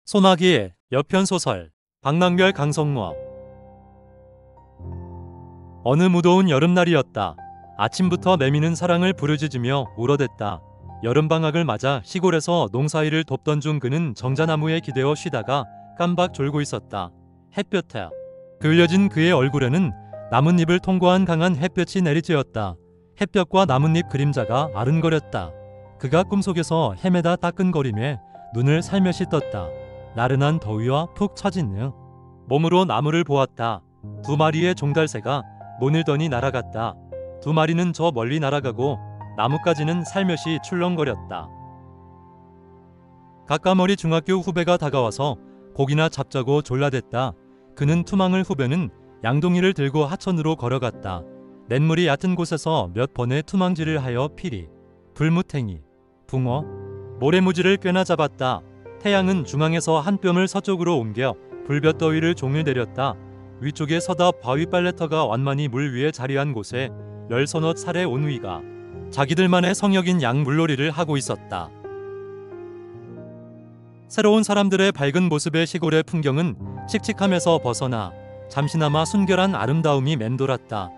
소나기의 여편소설 박랑별 강성모. 어느 무더운 여름날이었다. 아침부터 매미는 사랑을 부르짖으며 울어댔다. 여름방학을 맞아 시골에서 농사일을 돕던 중 그는 정자나무에 기대어 쉬다가 깜박 졸고 있었다. 햇볕에 그을려진 그의 얼굴에는 나뭇잎을 통과한 강한 햇볕이 내리쬐었다. 햇볕과 나뭇잎 그림자가 아른거렸다. 그가 꿈속에서 헤매다 따끈거림에 눈을 살며시 떴다. 나른한 더위와 푹 처진 몸으로 나무를 보았다. 두 마리의 종달새가 모닐더니 날아갔다. 두 마리는 저 멀리 날아가고 나무까지는 살며시 출렁거렸다. 가까머리 중학교 후배가 다가와서 고기나 잡자고 졸라댔다. 그는 투망을 후배는 양동이를 들고 하천으로 걸어갔다. 냇물이 얕은 곳에서 몇 번의 투망질을 하여 피리, 불무탱이, 붕어, 모래무지를 꽤나 잡았다. 태양은 중앙에서 한 뼘을 서쪽으로 옮겨 불볕더위를 종일 내렸다. 위쪽에 서다 바위 빨래터가 완만히 물 위에 자리한 곳에 열서너 차례 온위가 자기들만의 성역인 양물놀이를 하고 있었다. 새로운 사람들의 밝은 모습의 시골의 풍경은 칙칙함에서 벗어나 잠시나마 순결한 아름다움이 맴돌았다.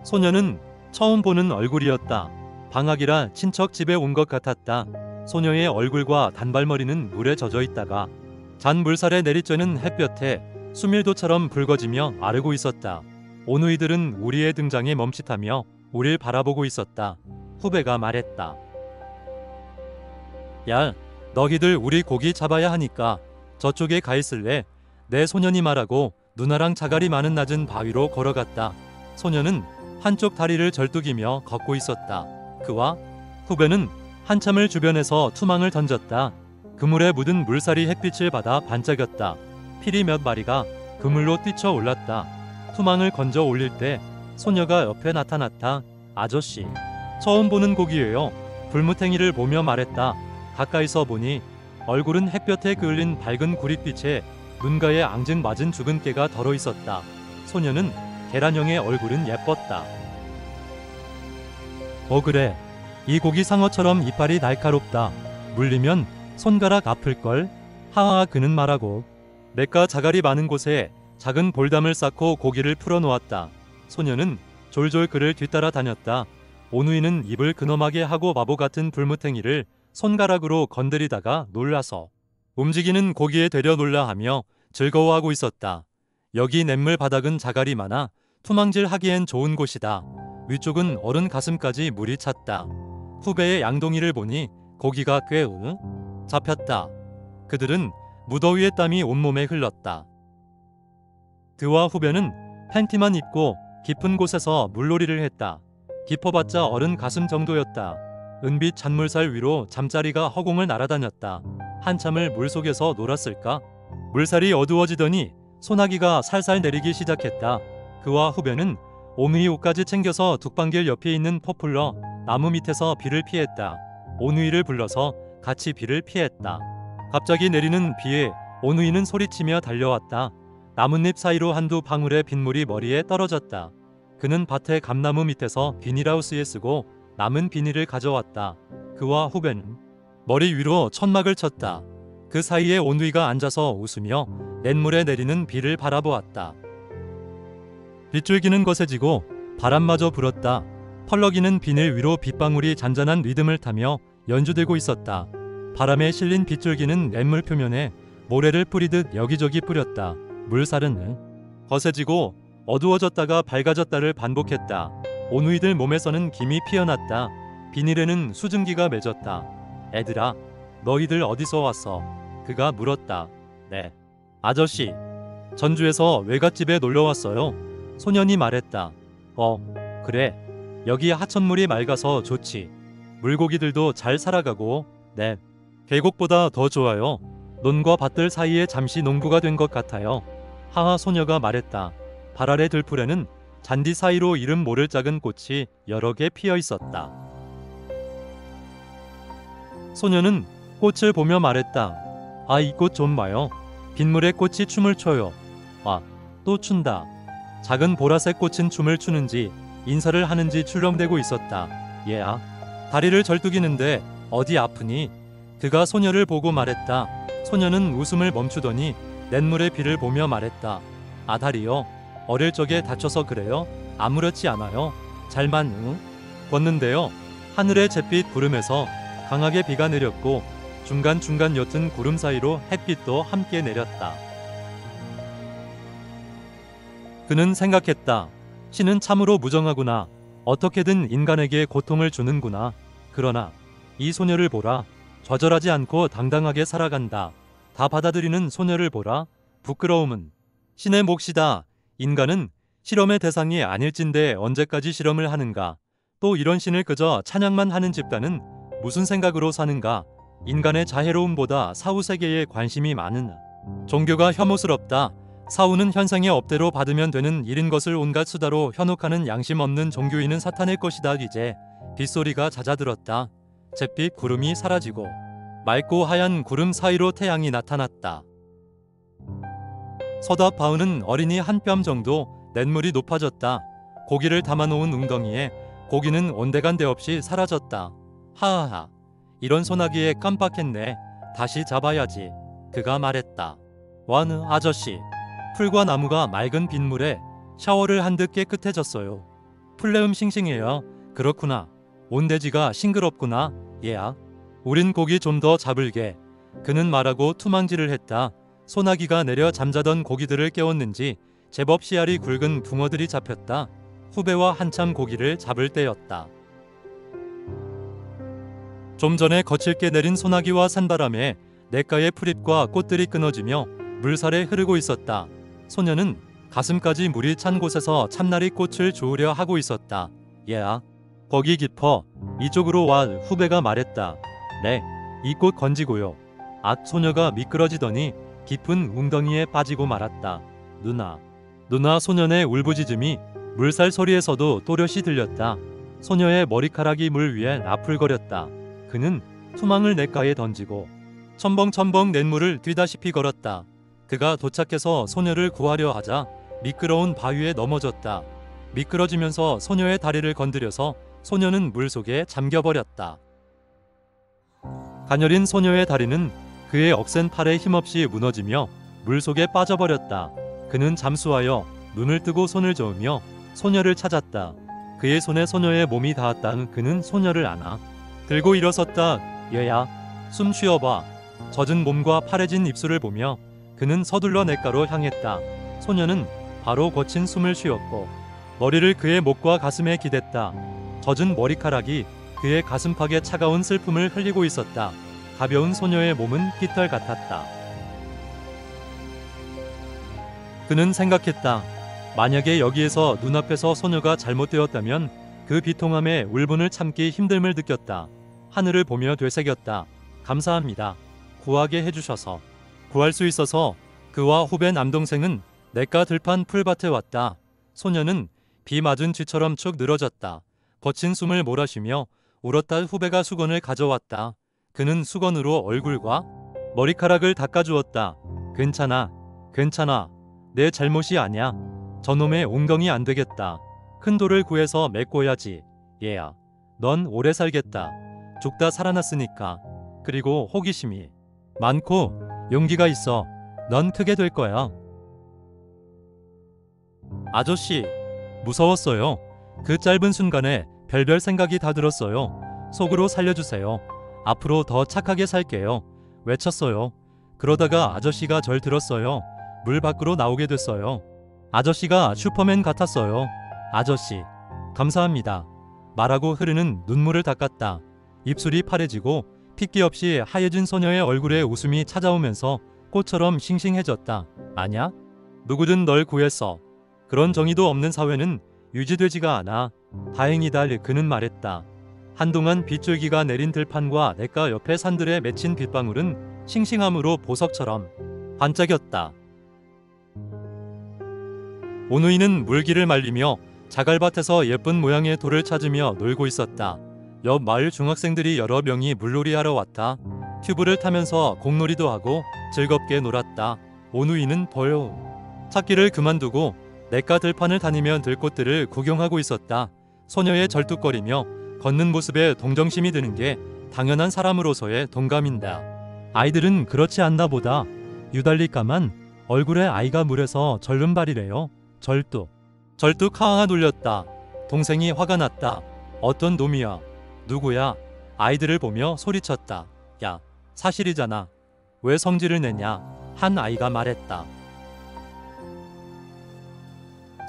소녀는 처음 보는 얼굴이었다. 방학이라 친척 집에 온 것 같았다. 소녀의 얼굴과 단발머리는 물에 젖어 있다가 잔 물살에 내리쬐는 햇볕에 수밀도처럼 붉어지며 아르고 있었다. 오누이들은 우리의 등장에 멈칫하며 우릴 바라보고 있었다. 후배가 말했다. 야, 너희들 우리 고기 잡아야 하니까 저쪽에 가 있을래? 내 소년이 말하고 누나랑 자갈이 많은 낮은 바위로 걸어갔다. 소녀는 한쪽 다리를 절뚝이며 걷고 있었다. 그와 후배는 한참을 주변에서 투망을 던졌다. 그물에 묻은 물살이 햇빛을 받아 반짝였다. 피리 몇 마리가 그물로 뛰쳐올랐다. 투망을 건져 올릴 때 소녀가 옆에 나타났다. 아저씨, 처음 보는 고기예요. 불무탱이를 보며 말했다. 가까이서 보니 얼굴은 햇볕에 그을린 밝은 구릿빛에 눈가에 앙증맞은 죽은 깨가 덜어 있었다. 소녀는 계란형의 얼굴은 예뻤다. 그래. 이 고기 상어처럼 이빨이 날카롭다. 물리면 손가락 아플걸? 하하. 그는 말하고 냇가 자갈이 많은 곳에 작은 볼담을 쌓고 고기를 풀어놓았다. 소녀는 졸졸 그를 뒤따라 다녔다. 오누이는 입을 근엄하게 하고 바보 같은 불무탱이를 손가락으로 건드리다가 놀라서 움직이는 고기에 되려 놀라하며 즐거워하고 있었다. 여기 냇물 바닥은 자갈이 많아 투망질 하기엔 좋은 곳이다. 위쪽은 어른 가슴까지 물이 찼다. 후배의 양동이를 보니 고기가 꽤 잡혔다. 그들은 무더위의 땀이 온몸에 흘렀다. 그와 후배는 팬티만 입고 깊은 곳에서 물놀이를 했다. 깊어봤자 어른 가슴 정도였다. 은빛 잔물살 위로 잠자리가 허공을 날아다녔다. 한참을 물속에서 놀았을까? 물살이 어두워지더니 소나기가 살살 내리기 시작했다. 그와 후배는 오누이 옷까지 챙겨서 둑방길 옆에 있는 포플러 나무 밑에서 비를 피했다. 오누이를 불러서 같이 비를 피했다. 갑자기 내리는 비에 오누이는 소리치며 달려왔다. 나뭇잎 사이로 한두 방울의 빗물이 머리에 떨어졌다. 그는 밭의 감나무 밑에서 비닐하우스에 쓰고 남은 비닐을 가져왔다. 그와 후배는 머리 위로 천막을 쳤다. 그 사이에 오누이가 앉아서 웃으며 냇물에 내리는 비를 바라보았다. 빗줄기는 거세지고 바람마저 불었다. 펄럭이는 비닐 위로 빗방울이 잔잔한 리듬을 타며 연주되고 있었다. 바람에 실린 빗줄기는 냇물 표면에 모래를 뿌리듯 여기저기 뿌렸다. 물살은 거세지고 어두워졌다가 밝아졌다를 반복했다. 오누이들 몸에서는 김이 피어났다. 비닐에는 수증기가 맺었다. 애들아, 너희들 어디서 왔어? 그가 물었다. 네, 아저씨, 전주에서 외갓집에 놀러왔어요. 소년이 말했다. 그래. 여기 하천물이 맑아서 좋지. 물고기들도 잘 살아가고, 네, 계곡보다 더 좋아요. 논과 밭들 사이에 잠시 농부가 된 것 같아요. 하하. 소녀가 말했다. 발 아래 들풀에는 잔디 사이로 이름 모를 작은 꽃이 여러 개 피어 있었다. 소녀는 꽃을 보며 말했다. 아, 이 꽃 좀 봐요. 빗물에 꽃이 춤을 춰요. 아, 또 춘다. 작은 보라색 꽃은 춤을 추는지 인사를 하는지 출렁대고 있었다. 얘야, 다리를 절뚝이는데 어디 아프니? 그가 소녀를 보고 말했다. 소녀는 웃음을 멈추더니 냇물의 비를 보며 말했다. 아다리요. 어릴 적에 다쳐서 그래요? 아무렇지 않아요. 잘만 걷는데요. 하늘의 잿빛 구름에서 강하게 비가 내렸고 중간중간 옅은 구름 사이로 햇빛도 함께 내렸다. 그는 생각했다. 신은 참으로 무정하구나. 어떻게든 인간에게 고통을 주는구나. 그러나 이 소녀를 보라. 좌절하지 않고 당당하게 살아간다. 다 받아들이는 소녀를 보라. 부끄러움은 신의 몫이다. 인간은 실험의 대상이 아닐진데 언제까지 실험을 하는가. 또 이런 신을 그저 찬양만 하는 집단은 무슨 생각으로 사는가. 인간의 자애로움보다 사후세계에 관심이 많은 종교가 혐오스럽다. 사후는 현생의 업대로 받으면 되는 일인 것을 온갖 수다로 현혹하는 양심 없는 종교인은 사탄의 것이다. 이제 빗소리가 잦아들었다. 잿빛 구름이 사라지고 맑고 하얀 구름 사이로 태양이 나타났다. 서답바우는 어린이 한 뼘 정도 냇물이 높아졌다. 고기를 담아놓은 웅덩이에 고기는 온데간데 없이 사라졌다. 하하하. 이런 소나기에 깜빡했네. 다시 잡아야지. 그가 말했다. 와느 아저씨. 풀과 나무가 맑은 빗물에 샤워를 한 듯 깨끗해졌어요. 풀내음 싱싱해요. 그렇구나. 온대지가 싱그럽구나. 얘야. 우린 고기 좀 더 잡을게. 그는 말하고 투망질을 했다. 소나기가 내려 잠자던 고기들을 깨웠는지 제법 씨알이 굵은 붕어들이 잡혔다. 후배와 한참 고기를 잡을 때였다. 좀 전에 거칠게 내린 소나기와 산바람에 냇가의 풀잎과 꽃들이 끊어지며 물살에 흐르고 있었다. 소녀는 가슴까지 물이 찬 곳에서 참나리 꽃을 주우려 하고 있었다. 얘야, 거기 깊어. 이쪽으로 와. 후배가 말했다. 네, 이 꽃 건지고요. 소녀가 미끄러지더니 깊은 웅덩이에 빠지고 말았다. 누나 소년의 울부짖음이 물살 소리에서도 또렷이 들렸다. 소녀의 머리카락이 물 위에 나풀거렸다. 그는 투망을 냇가에 던지고 첨벙첨벙 냇물을 뛰다시피 걸었다. 그가 도착해서 소녀를 구하려 하자 미끄러운 바위에 넘어졌다. 미끄러지면서 소녀의 다리를 건드려서 소녀는 물속에 잠겨버렸다. 가녀린 소녀의 다리는 그의 억센 팔에 힘없이 무너지며 물속에 빠져버렸다. 그는 잠수하여 눈을 뜨고 손을 저으며 소녀를 찾았다. 그의 손에 소녀의 몸이 닿았다. 그는 소녀를 안아 들고 일어섰다. 얘야, 숨 쉬어봐. 젖은 몸과 파래진 입술을 보며 그는 서둘러 냇가로 향했다. 소녀는 바로 거친 숨을 쉬었고 머리를 그의 목과 가슴에 기댔다. 젖은 머리카락이 그의 가슴팍에 차가운 슬픔을 흘리고 있었다. 가벼운 소녀의 몸은 깃털 같았다. 그는 생각했다. 만약에 여기에서 눈앞에서 소녀가 잘못되었다면 그 비통함에 울분을 참기 힘듦을 느꼈다. 하늘을 보며 되새겼다. 감사합니다. 구하게 해주셔서. 구할 수 있어서 그와 후배 남동생은 냇가 들판 풀밭에 왔다. 소녀는 비 맞은 쥐처럼 축 늘어졌다. 거친 숨을 몰아쉬며 울었다. 후배가 수건을 가져왔다. 그는 수건으로 얼굴과 머리카락을 닦아주었다. 괜찮아. 내 잘못이 아니야. 저놈의 웅덩이 안 되겠다. 큰 돌을 구해서 메꿔야지. 얘야, 넌 오래 살겠다. 죽다 살아났으니까. 그리고 호기심이 많고 용기가 있어. 넌 크게 될 거야. 아저씨, 무서웠어요. 그 짧은 순간에 별별 생각이 다 들었어요. 속으로 살려주세요. 앞으로 더 착하게 살게요. 외쳤어요. 그러다가 아저씨가 절 들었어요. 물 밖으로 나오게 됐어요. 아저씨가 슈퍼맨 같았어요. 아저씨, 감사합니다. 말하고 흐르는 눈물을 닦았다. 입술이 파래지고 핏기 없이 하얘진 소녀의 얼굴에 웃음이 찾아오면서 꽃처럼 싱싱해졌다. 아냐? 누구든 널 구했어. 그런 정의도 없는 사회는 유지되지가 않아. 다행이다. 그는 말했다. 한동안 빗줄기가 내린 들판과 냇가 옆에 산들에 맺힌 빗방울은 싱싱함으로 보석처럼 반짝였다. 오누이는 물기를 말리며 자갈밭에서 예쁜 모양의 돌을 찾으며 놀고 있었다. 옆 마을 중학생들이 여러 명이 물놀이하러 왔다. 튜브를 타면서 공놀이도 하고 즐겁게 놀았다. 오누이는 찾기를 그만두고 냇가 들판을 다니며 들꽃들을 구경하고 있었다. 소녀의 절뚝거리며 걷는 모습에 동정심이 드는 게 당연한 사람으로서의 동감인다. 아이들은 그렇지 않나 보다. 유달리 까만 얼굴에 아이가 물에서 절름발이래요. 절뚝 하하하 놀렸다. 동생이 화가 났다. 어떤 놈이야? 누구야? 아이들을 보며 소리쳤다. 야, 사실이잖아. 왜 성질을 내냐? 한 아이가 말했다.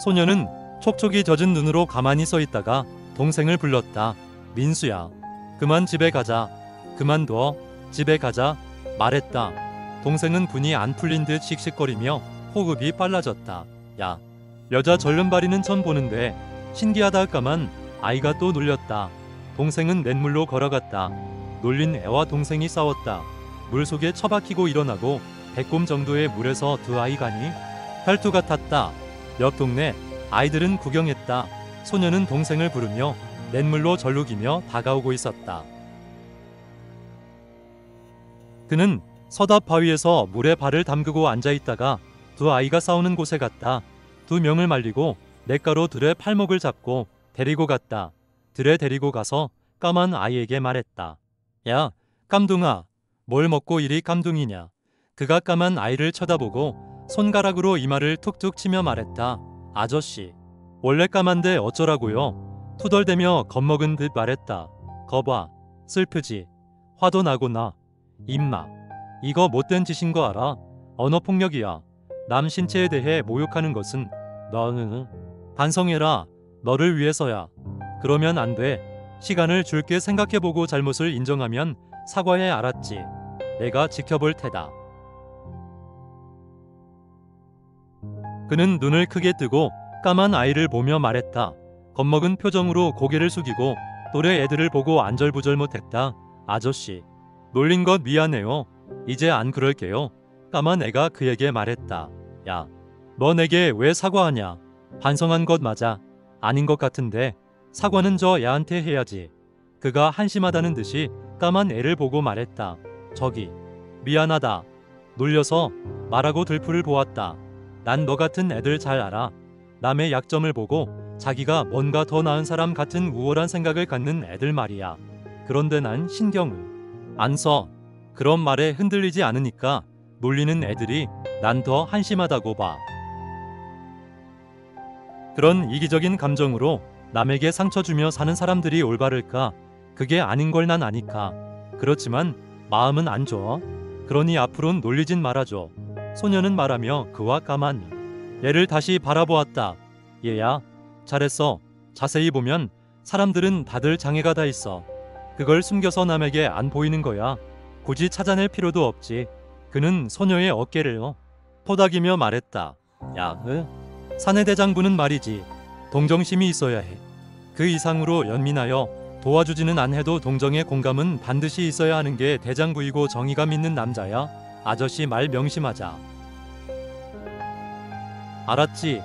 소녀는 촉촉이 젖은 눈으로 가만히 서 있다가 동생을 불렀다. 민수야, 그만 집에 가자. 그만둬. 집에 가자. 말했다. 동생은 분이 안 풀린 듯 씩씩거리며 호흡이 빨라졌다. 야, 여자 절름발이는 처음 보는데 신기하다 할까만 아이가 또 놀렸다. 동생은 냇물로 걸어갔다. 놀린 애와 동생이 싸웠다. 물속에 처박히고 일어나고 배꼽 정도의 물에서 두 아이가니 혈투 같았다. 옆 동네 아이들은 구경했다. 소녀는 동생을 부르며 냇물로 절룩이며 다가오고 있었다. 그는 서답 바위에서 물에 발을 담그고 앉아있다가 두 아이가 싸우는 곳에 갔다. 두 명을 말리고 냇가로 들의 팔목을 잡고 데리고 갔다. 들에 데리고 가서 까만 아이에게 말했다. 야, 깜둥아, 뭘 먹고 이리 깜둥이냐? 그가 까만 아이를 쳐다보고 손가락으로 이마를 툭툭 치며 말했다. 아저씨, 원래 까만데 어쩌라고요? 투덜대며 겁먹은 듯 말했다. 거봐, 슬프지? 화도 나고 나. 임마, 이거 못된 짓인 거 알아? 언어폭력이야. 남 신체에 대해 모욕하는 것은 너는 반성해라. 너를 위해서야. 그러면 안 돼. 시간을 줄게. 생각해보고 잘못을 인정하면 사과해. 알았지? 내가 지켜볼 테다. 그는 눈을 크게 뜨고 까만 아이를 보며 말했다. 겁먹은 표정으로 고개를 숙이고 또래 애들을 보고 안절부절 못했다. 아저씨, 놀린 것 미안해요. 이제 안 그럴게요. 까만 애가 그에게 말했다. 야, 너 내게 왜 사과하냐? 반성한 것 맞아. 아닌 것 같은데 사과는 저 애한테 해야지. 그가 한심하다는 듯이 까만 애를 보고 말했다. 저기, 미안하다. 놀려서 말하고 들풀을 보았다. 난 너 같은 애들 잘 알아. 남의 약점을 보고 자기가 뭔가 더 나은 사람 같은 우월한 생각을 갖는 애들 말이야. 그런데 난 신경을 안 써. 그런 말에 흔들리지 않으니까 놀리는 애들이 난 더 한심하다고 봐. 그런 이기적인 감정으로 남에게 상처 주며 사는 사람들이 올바를까? 그게 아닌 걸 난 아니까. 그렇지만 마음은 안 좋아. 그러니 앞으론 놀리진 말아줘. 소녀는 말하며 그와 까만 얘를 다시 바라보았다. 얘야, 잘했어. 자세히 보면 사람들은 다들 장애가 다 있어. 그걸 숨겨서 남에게 안 보이는 거야. 굳이 찾아낼 필요도 없지. 그는 소녀의 어깨를 토닥이며 말했다. 야, 사내대장부는 말이지. 동정심이 있어야 해. 그 이상으로 연민하여 도와주지는 않해도 동정의 공감은 반드시 있어야 하는 게 대장부이고 정의감 있는 남자야. 아저씨 말 명심하자. 알았지?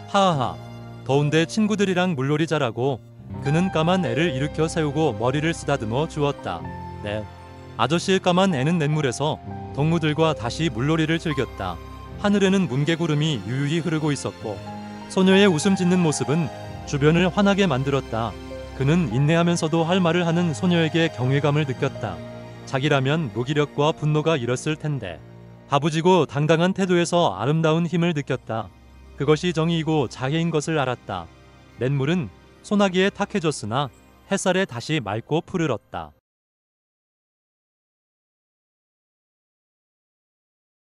하하하. 더운데 친구들이랑 물놀이 자라고. 그는 까만 애를 일으켜 세우고 머리를 쓰다듬어 주었다. 네. 아저씨의 까만 애는 냇물에서 동무들과 다시 물놀이를 즐겼다. 하늘에는 뭉게구름이 유유히 흐르고 있었고 소녀의 웃음 짓는 모습은 주변을 환하게 만들었다. 그는 인내하면서도 할 말을 하는 소녀에게 경외감을 느꼈다. 자기라면 무기력과 분노가 일었을 텐데 다부지고 당당한 태도에서 아름다운 힘을 느꼈다. 그것이 정의이고 자애인 것을 알았다. 냇물은 소나기에 탁해졌으나 햇살에 다시 맑고 푸르렀다.